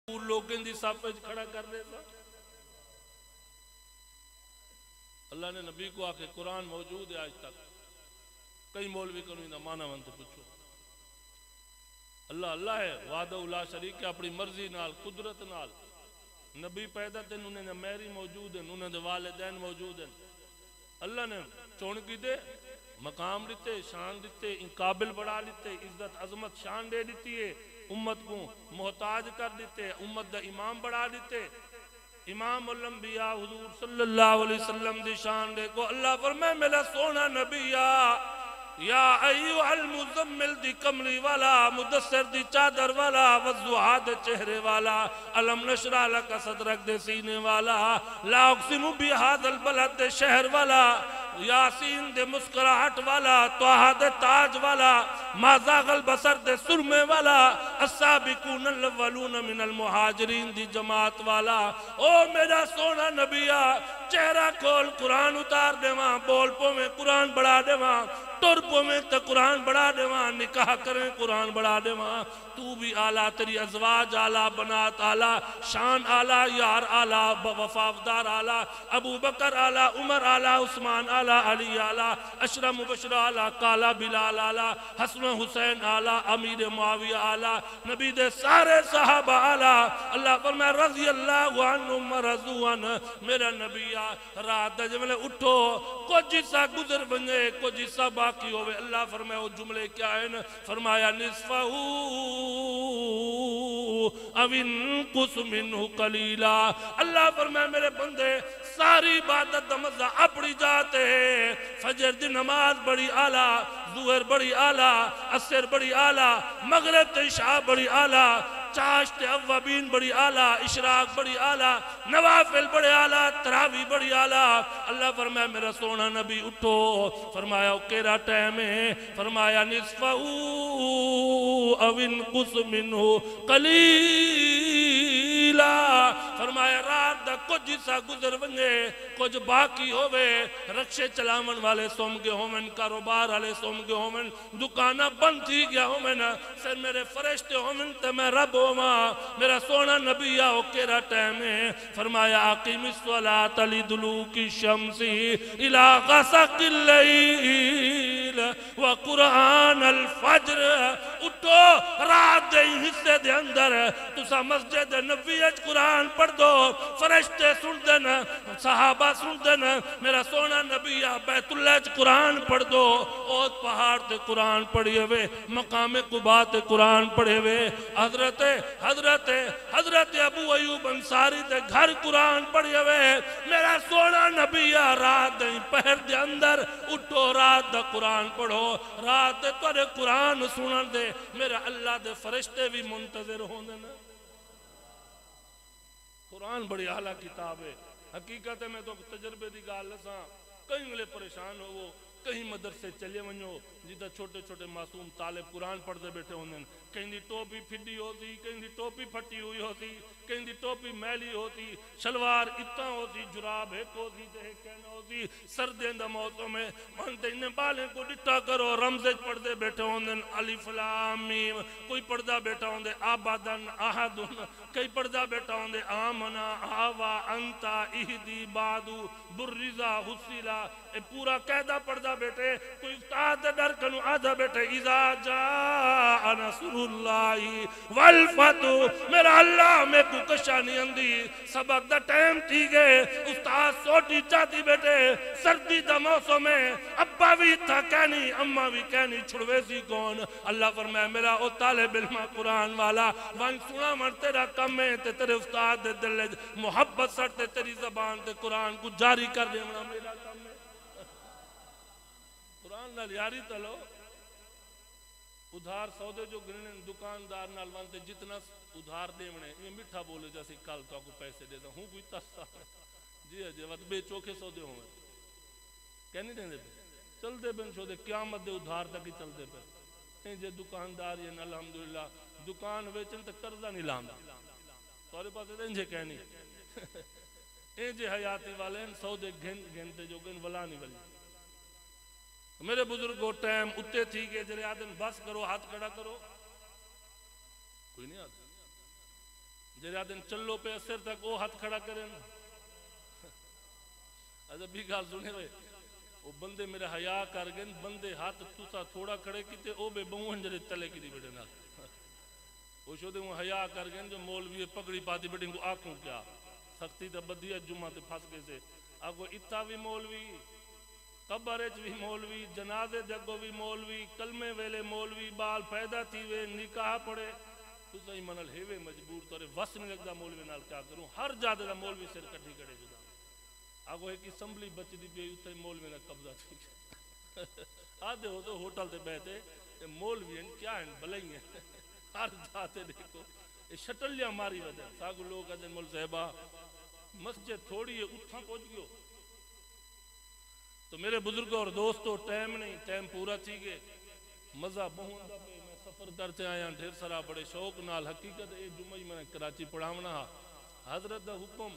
لوگوں دی صف وچ کھڑا کر دیتا. اللہ نے نبی کو آکے قرآن موجود ہے آج تک. کئی مولوی کنویں دا مانا ونتے پوچھو. اللہ اللہ ہے وحدہ لا شریک ہے اپنی مرضی نال قدرت نال. نبی پیدا تے انہیں نے میری موجود ہیں انہیں دے والدین موجود ہیں. اللہ نے چون کی دے مقام دیتے شان دیتے ان قابل بڑھا دیتے عزت عظمت شان دے دیتی ہے. امت کو محتاج کر دیتے امت دا امام بڑھا دیتے. امام الانبیاء حضور صلی اللہ علیہ وسلم دی شان دے کو اللہ فرمائے میرا سونا نبی یا ایوہ المزمل دی کملی والا مدثر دی چادر والا وضحا دے چہرے والا علم نشرح لکا صدرک دے سینے والا لا اقسم بہذا البلد دے شہر والا یاسین دے مسکراہٹ والا توہا دے تاج والا ما زاغ البصر دے سرمے والا السابقون الاولون من المہاجرین دی جماعت والا. او میرا سونا نبیہ چہرہ کھول قرآن اتار دے وہاں بول پو میں قرآن بڑھا دے وہاں ٹر پو میں تے قرآن بڑھا دے وہاں نکاح کریں قرآن بڑھا دے وہاں. تو بھی آلہ تیری ازواج آلہ بنات آلہ شان آلہ یار آلہ وفافدار آلہ ابو بکر آلہ عمر آلہ عثمان آلہ علی آلہ اشرا مبشر آلہ کالا بلال آلہ حسن حسین آلہ امیر معاویہ آلہ نبی دے سارے صحابہ آلہ. اللہ فرمائے رضی اللہ عنہم ورضوان. میرا نبی رات جملے اٹھو کچھ جسا گزر بنجے کچھ جسا باقی ہوئے. اللہ فرمائے وہ جملے کیا ہیں فرمایا نصفہو او انقص منہ قلیلا. اللہ فرمائے میرے بندے ساری عبادت دمزہ اپنی جاتے ہیں. فجر دی نماز بڑی آلہ ظہر بڑی آلہ عصر بڑی آلہ مغرب عشاء بڑی آلہ چاشت اوابین بڑی آلہ اشراق بڑی آلہ نوافل بڑی آلہ تراوی بڑی آلہ. اللہ فرمایا میرا سونا نبی اٹھو. فرمایا کیرا ٹائم ہے فرمایا نصفہو او انقص منہ قلیلا. فرمایا رات دا کچھ حصہ گزر ونجے کچھ باقی ہوئے. رکشے چلاون والے سوم گے ہومن کاروبار والے سوم گے ہومن دکانہ بند تھی گیا ہومن سر میرے فرشتے ہومن تے میں رب ہوما. میرا سونا نبی آؤ کیرا ٹائم ہے فرمایا اقیم الصلاة لدلوک الشمس الى غسق اللیل وقرآن الفجر. اٹھو رات دے حصے دے اندر تسا مسجد نبی اچ قرآن پڑھ دو فرشتے سن دینا صحابہ سن دینا. میرا سونا نبی بیت اللہ اچ قرآن پڑھ دو اوت پہاڑ تے قرآن پڑھئے ہوئے مقام قباء تے قرآن پڑھے ہوئے حضرت ابو ایوب انصاری تے گھر قرآن پڑھئے ہوئے. میرا سونا نبی رات دیں پہر دے اندر اٹھو رات دا قرآن پڑھو رات دے تورے قرآن سنن دے. میرا اللہ دے فرشتے بھی منتظر ہوندے نا. قرآن بڑی اعلیٰ کتاب ہے. حقیقت میں تو تجربے دی گال لساں کہیں انگلے پریشان ہو کہیں مدرسے چلے ونجو جیدہ چھوٹے چھوٹے معصوم طالب قرآن پڑھتے بیٹھے ہوندے کہیں دی ٹوپی پھڈی ہوتی کہیں دی ٹوپی پھٹی ہوئی ہوتی کہیں دی ٹوپی میلی ہوتی شلوار اتنا ہوتی جراب ایک ہوتی تے کہنا ہوتی سردین دا موسم میں مانتے انہیں بالیں کو ڈٹا کرو رمزے پڑھتے بیٹھے ہوندے الف لام میم. کوئی پڑھتا بیٹھا ہوندے آبادن آہدن کئی پڑھتا بیٹھا ہوندے آمنا آوا انتا اہدی بادو برزا حسیلا. اے پورا قیدہ پڑھتا بیٹھے کوئی استاد ڈر کنو آدھا بیٹھے اذا جاء نصر اللہ والفتح. میرا اللہ میں کو کشانی اندی سبق دا ٹائم تھی گئے استاد سوٹی چاہتی بیٹھے سردی دا موسم میں ابا بھی تھا کہنی اممہ بھی کہنی چھڑوے سی کون. اللہ فرمائے میرا او طالب علم قرآن والا وان سنا مر تیرا کم ہے تے تیرے استاد دے دل محبت سڑتے تیری زبان تے قرآن کو جاری کر دے میرا کم ہے. قرآن نال یاری تلو ادھار سودے جو گرنے دکاندار نال وانتے جتنا ادھار دے منے یہ مٹھا بولے جیسے کل تو کو پیسے دے دا ہوں کوئی تسا جی وقت بے چوکے سودے ہوں کہنی دیں دے چل دے بن شو دے قیامت دے ادھار تک ہی چل دے پہ جے دکاندار یہ الحمدللہ دکان ویچن تک قرضہ نہیں لام تورے پاس دیں جے کہنی اے جے حیاتی والے سودے گھنتے جو گن ولا نہیں ولی. میرے بزرگوں ٹائم اتے تھی کہ جرے آدم بس کرو ہاتھ کھڑا کرو کوئی نہیں آتا. جرا دن چلو پہ اثر تک وہ ہاتھ کھڑا کریں ادب بھی گال سنے ہوئے وہ بندے میرے حیاء کر گئے بندے ہاتھ تُسا تھوڑا کھڑے کیتے او بے بہون جرے تلے کی دی بیٹے نا وہ شو دے وہ حیاء کر گئے جو مولوی پگڑی پاتی بیٹے کو آنکھوں کیا سختی تا بدیا جمعہ تے پھاس گئے سے آگو اتا بھی مولوی قبرچ بھی مولوی جنازے جگو بھی مولوی کلمے ویلے مولوی بال پیدا تھی وے نکاح پڑے تو صحیح منل ہیوے مجبور تو وس نہیں لگتا مولوی نال کیا کروں ہر جادے دا مولوی سر کٹھی کڑے جدا آگو ایک اسمبلی بچ دی پی اتھے مولوی نے قبضہ تھی آدھے ہو تو ہوٹل تے بیٹھے مولوی ہیں کیا ہیں بلائی ہیں ہر جاتے دیکھو یہ شٹلیاں ماری وجہ ساگو لوگ آدھے مول صاحبہ مسجد تھوڑی ہے اتھا پہنچ گئو تو میرے بزرگوں اور دوستوں ٹائم نہیں ٹائم پورا تھی گئے مزہ بہن دا پہ میں سفر کرتے آیا ڈھیر سارا بڑے شوق نال حقیقت اے جمعہ میں نے کراچی پڑھاونا حضرت دا حکم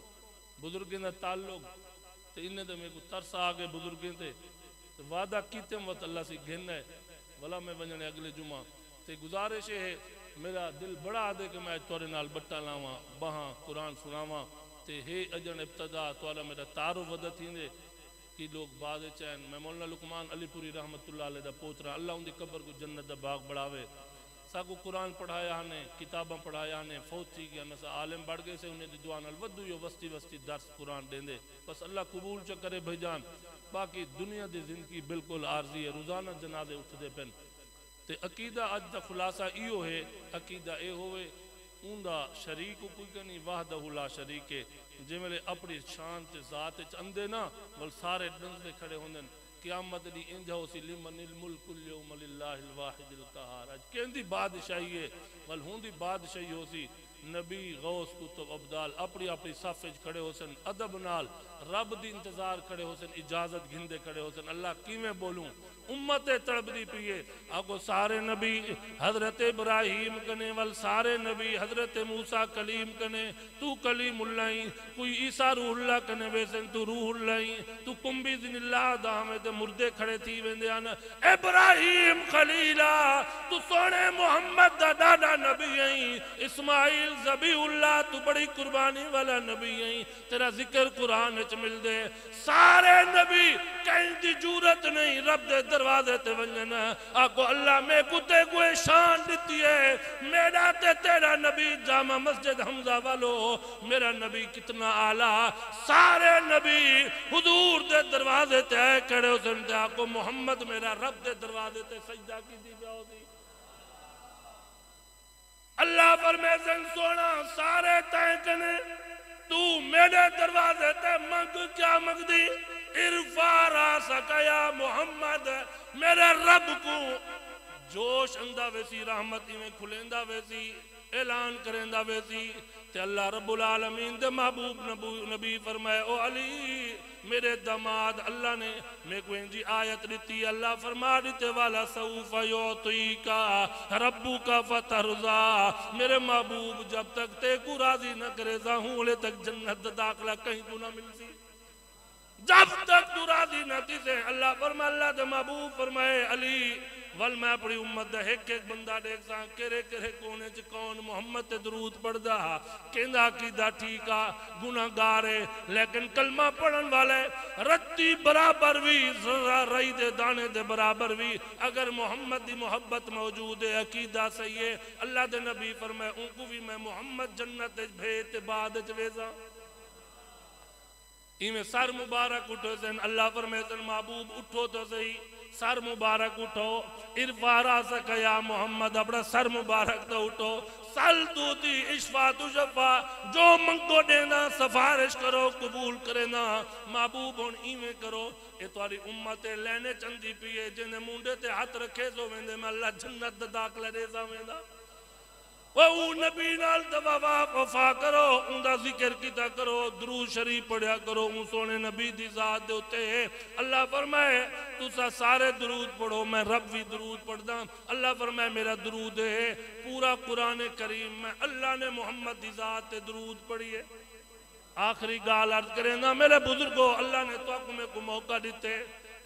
بزرگیں دا تعلق تو انہیں تو میرے کو ترس آگے بزرگیں تھے تو وعدہ کیتے ہیں وقت اللہ سے گھن ہے والا میں بنجنے اگلے جمعہ تو گزارش ہے میرا دل بڑا آدھے کہ میں تورے نال بٹا لاواں بہاں قرآن سناواں تے ہے اجن ابتدا تورا میرا تارو ودت ہی دے کی لوگ بعد چین میں مولانا لقمان علی پوری رحمت اللہ علیہ دا پوچھ رہا اللہ ان دی قبر کو جنت دا باغ بڑھاوے ساکو قرآن پڑھایا ہنے کتاباں پڑھایا ہنے فوت تھی گیا نسا عالم بڑھ گئے سے انہیں دی دعا نال ودو یو وستی وستی درس قرآن دیں دے بس اللہ قبول چکرے بھائی جان باقی دنیا دی زندگی بالکل عارضی ہے روزانہ جنازے اٹھ دے پن تے عقیدہ اج دا خلاصہ ایو ہے عقیدہ اے ہوئے اوندا شریک کوئی کنی وحدہ لا شریک ہے جے میں اپنی شان تے ذات اندے نا ول سارے ڈنزے کھڑے ہوندن قیامت دی انجا ہو سی لمن الملک اليوم للہ الواحد القہار اج کہندی بادشاہی ہے ول ہوندی بادشاہی ہو سی نبی غوث کتب عبدال اپنی اپنی صفحج کھڑے ہو سن ادب نال رب دی انتظار کھڑے ہو سن اجازت گھندے کھڑے ہو سن اللہ کیویں بولوں امت تڑپ دی پیے آگو سارے نبی حضرت ابراہیم کنے ول سارے نبی حضرت موسیٰ کلیم کنے تو کلیم اللہ کوئی عیسیٰ روح اللہ کنے ویسن تو روح اللہ تو کمبی ذن اللہ دامت مردے کھڑے تھی ویندیان ابراہیم خلیلہ تو سونے محمد دا دادا نبی ہیں اسماعیل زبی اللہ تو بڑی قربانی والا نبی ہیں تیرا ذکر قرآن اچ مل دے سارے نبی کہیں دی جورت نہیں رب دے دروازے تے ونجن آکو اللہ میں کتے کوئی شان دیتی ہے میرا تے تیرا نبی جامع مسجد حمزہ والو میرا نبی کتنا آلہ سارے نبی حضور دے دروازے تے آئے کھڑے ہو سنتے آکو محمد میرا رب دے دروازے تے سجدہ کی دی بیاؤ دی اللہ فرمے سن سونا سارے تائیں کنے تو میرے دروازے تے منگ کیا منگ دی ارفع راسک یا محمد میرے رب کو جوش اندہ ویسی رحمتی میں کھلندہ ویسی اعلان کرندہ ویسی تے اللہ رب العالمین دے محبوب نبی فرمائے او علی میرے دماد اللہ نے میں کوئی انجی آیت لیتی اللہ فرما دیتے والا سوف یعطی کا ربو کا فترضا میرے محبوب جب تک تے کو راضی نہ کرے ہوں لے تک جنت داخلہ کہیں تو نہ ملتی جب تک تو راضی نہ تھی سے اللہ فرمائے اللہ دے محبوب فرمائے علی ول میں اپنی امت دا ایک ایک بندہ دیکھ ساں کرے کرے کونے چ کون محمد تے درود پڑھ دا کہندا عقیدہ ٹھیکا گناہ گارے لیکن کلمہ پڑھن والے رتی برابر بھی ذرہ رئی دے دانے دے برابر بھی اگر محمد دی محبت موجود ہے عقیدہ صحیح ہے اللہ دے نبی فرمائے ان کو بھی میں محمد جنت بھیت بعد چویزا میں سر مبارک اٹھو سن اللہ فرمائے سن محبوب اٹھو تو صحیح سر مبارک اٹھو ارفع راسک یا محمد اپنا سر مبارک تو اٹھو سل تو تی اشفا تو شفا جو منگو دینا سفارش کرو قبول کرنا محبوب ہون ایویں کرو اے تواری امت لینے چندی پیے جنہیں مونڈے تے ہاتھ رکھے سو ویندے میں اللہ جنت داخلہ دے سا ویندہ وہ نبی نال وفا کرو ان دا ذکر کیتا کرو درود شریف پڑھیا کرو ان سونے نبی دی ذات دے ہوتے اللہ فرمائے تو سارے درود پڑھو میں رب بھی درود پڑھ دا اللہ فرمائے میرا درود ہے پورا قرآن کریم میں اللہ نے محمد دی ذات تے درود پڑھیے آخری گال عرض کریں نا میرے بزرگوں اللہ نے تو میں کو موقع دیتے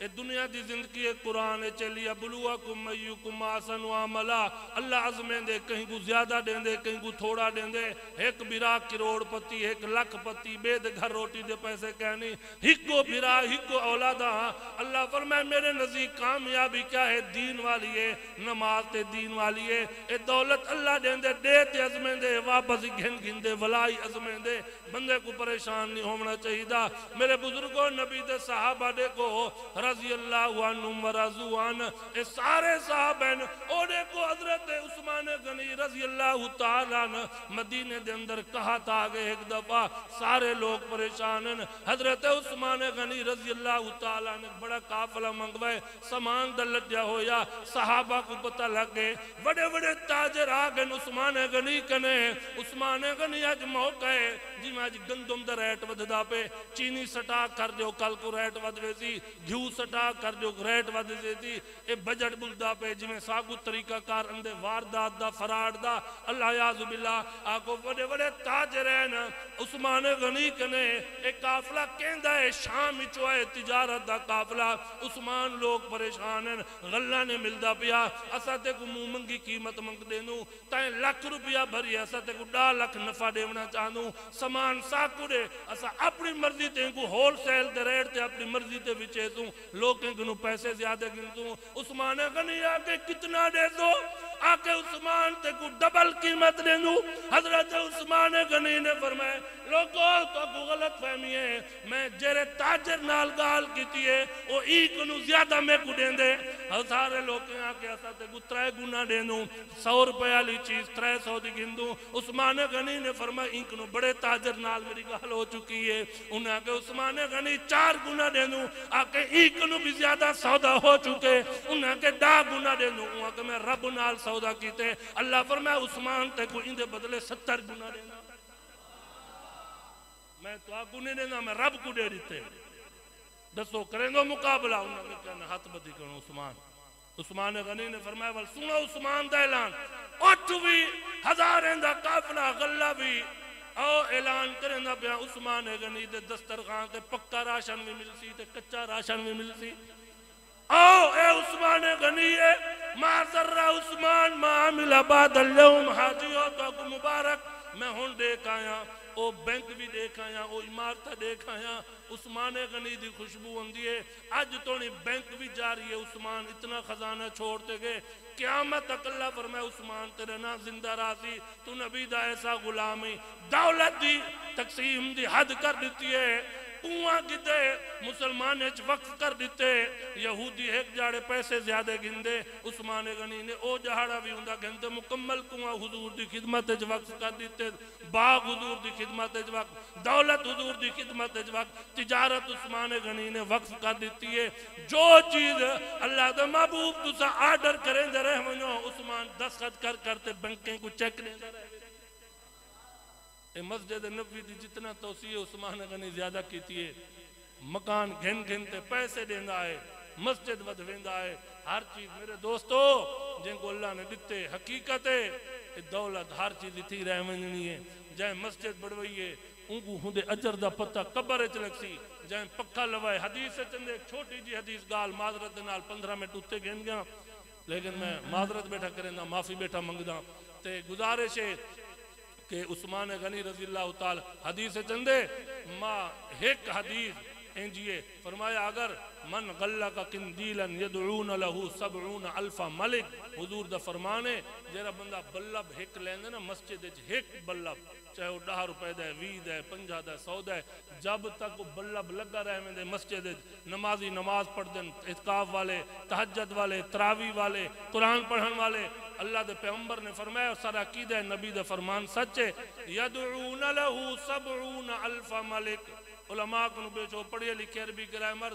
اے دنیا دی زندگی قرآن چلی ابلوکم ایکم احسن عملا اللہ عظمیں دے کہیں کو زیادہ دیں دے کہیں کو تھوڑا دیں دے ایک بھرا کروڑ پتی ایک لکھ پتی بے دے گھر روٹی دے پیسے کہنی ہکو بھرا ہکو اولادہ اللہ فرمائے میرے نزدیک کامیابی کیا ہے دین والی ہے نماز تے دین والی ہے اے دولت اللہ دیں دے تے عظمیں دے واپس گھن گھن دے ولائی عظمیں دے بندے کو پریشان نہیں ہونا چاہیے دا میرے بزرگوں نبی دے صحابہ دے کو رضی اللہ عنہم ورضوا عنہ اے سارے صحابین اوڑے کو حضرت عثمان غنی رضی اللہ تعالیٰ عنہ مدینے دے اندر کہا تھا آگے ایک دفعہ سارے لوگ پریشان ہیں حضرت عثمان غنی رضی اللہ تعالیٰ عنہ بڑا قافلہ منگوائے سامان دلت جا ہویا صحابہ کو پتہ لگے بڑے بڑے تاجر آگئے عثمان غنی کنے عثمان غنی آج موقع ہے جی میں آج گندم دا ریٹ ودھدا پہ چینی سٹا کر جو کل کو ریٹ ودھوے سی گھیو سٹا کر جو ریٹ ودھوے سی اے بجٹ بلدا پہ جی میں ساگو طریقہ کار اندے واردات دا فراڈ دا اللہ یعظ باللہ آگو بڑے بڑے تاجرین عثمان غنی کنے ایک قافلہ کہندہ ہے شام چوئے تجارت دا قافلہ عثمان لوگ پریشان ہیں غلہ نے ملدا پیا اسا تے کو منہ منگی قیمت منگ دینو تائیں لکھ روپیہ بھری اسا تے کو 2 لکھ نفع دیونا چاہنو سامان ساکو دے اسا اپنی مرضی تے کو ہول سیل دے ریٹ تے اپنی مرضی تے بچے سوں لوگ انہوں پیسے زیادہ گنسوں عثمان غنی آکے کتنا دے دو آکے عثمان تے کو ڈبل قیمت دے دو حضرت عثمان غنی نے فرمائے لوگوں تو کو غلط فہمی ہے میں جیرے تاجر نال گال کیتی ہے وہ ایک انہوں زیادہ میں کو دیں دے سارے لوگ آکے اسا تے کو 3 گنا دے دوں 100 روپے والی چیز 300 دی گندوں عثمان غنی نے فرمایا ایک انہوں بڑے تاجر نال میری گال ہو چکی ہے انہیں آکے عثمان غنی 4 گنا دے دوں آکے ایک انہوں بھی زیادہ سودا ہو چکے انہیں آکے 2 گنا دے دوں انہیں آکے میں رب نال سودا کیتے اللہ فرمایا عثمان تے کو اندے بدلے 70 گنا دے دوں میں تو آگو نہیں دینا میں رب کو دے دیتے دسو کریں گو مقابلہ انہوں نے کہنا ہاتھ بدی کروں عثمان غنی نے فرمایا ول سنو عثمان دا اعلان 8,000 دا قافلہ غلہ بھی او اعلان کریں دا پیا عثمان غنی دے دسترخوان تے پکا راشن بھی مل سی تے کچا راشن بھی مل سی او اے عثمان غنی ہے ما ذرہ عثمان ما عمل بعد اليوم حاجیوں تو کو مبارک میں ہون دیکھ آیا او بینک بھی دیکھ آیا او عمارتہ دیکھ آیا عثمان غنی دی خوشبو ہوندی ہے آج تو نہیں بینک بھی جاری ہے عثمان اتنا خزانہ چھوڑتے گئے قیامت تک اللہ فرمائے عثمان تیرے نا زندہ راضی تو نبی دا ایسا غلامی دولت دی تقسیم دی حد کر دیتی ہے کنواں گدے مسلمان اچ وقف کر دیتے یہودی ایک جاڑے پیسے زیادہ گندے عثمان غنی نے او جہاڑا بھی ہوندہ گھنٹے مکمل کنواں حضور دی خدمت اچ وقف کر دیتے باغ حضور دی خدمت اچ وقف دولت حضور دی خدمت اچ وقف تجارت عثمان غنی نے وقف کر دیتی ہے جو چیز اللہ دا محبوب تسا آرڈر کریں دے رہے منو عثمان دستخط کر کرتے بینکیں کو چیک لیں دے رہے اے مسجد نبوی دی جتنا توسیع عثمان غنی زیادہ کیتی ہے مکان گھن گھن تے پیسے دیندہ ہے مسجد ودھویندہ ہے ہر چیز میرے دوستو جن کو اللہ نے دیتے حقیقت ہے دولت ہر چیز تھی رہمنی ہے جائیں مسجد بڑھوئی ہے ان کو ہندے اجر دا پتہ قبر چلک سی جائیں پکا لوائے حدیث سے چندے ایک چھوٹی جی حدیث گال معذرت دنال 15 منٹ اٹھتے گھن گیا لیکن میں معذرت بیٹھا کریں دا معافی بیٹھا منگدہ تے گزارش ہے کہ عثمان غنی رضی اللہ تعالی حدیث چندے ما ایک حدیث انجیے فرمایا اگر من غلق قندیلا یدعون له 70,000 ملک حضور دا فرمانے جیرا بندہ بلب ہک لیندے نا مسجد ہک بلب چاہے وہ 10 روپے دے 20 دے 50 دے 100 دے جب تک وہ بلب لگا رہے میں دے مسجد نمازی نماز پڑھ دیں اعتکاف والے تہجد والے تراوی والے قرآن پڑھن والے اللہ دے پیغمبر نے فرمایا اور سارا عقیدہ نبی دے فرمان سچے یدعون له 70,000 ملک علماء کو بے جو پڑھے لکھے عربی گرامر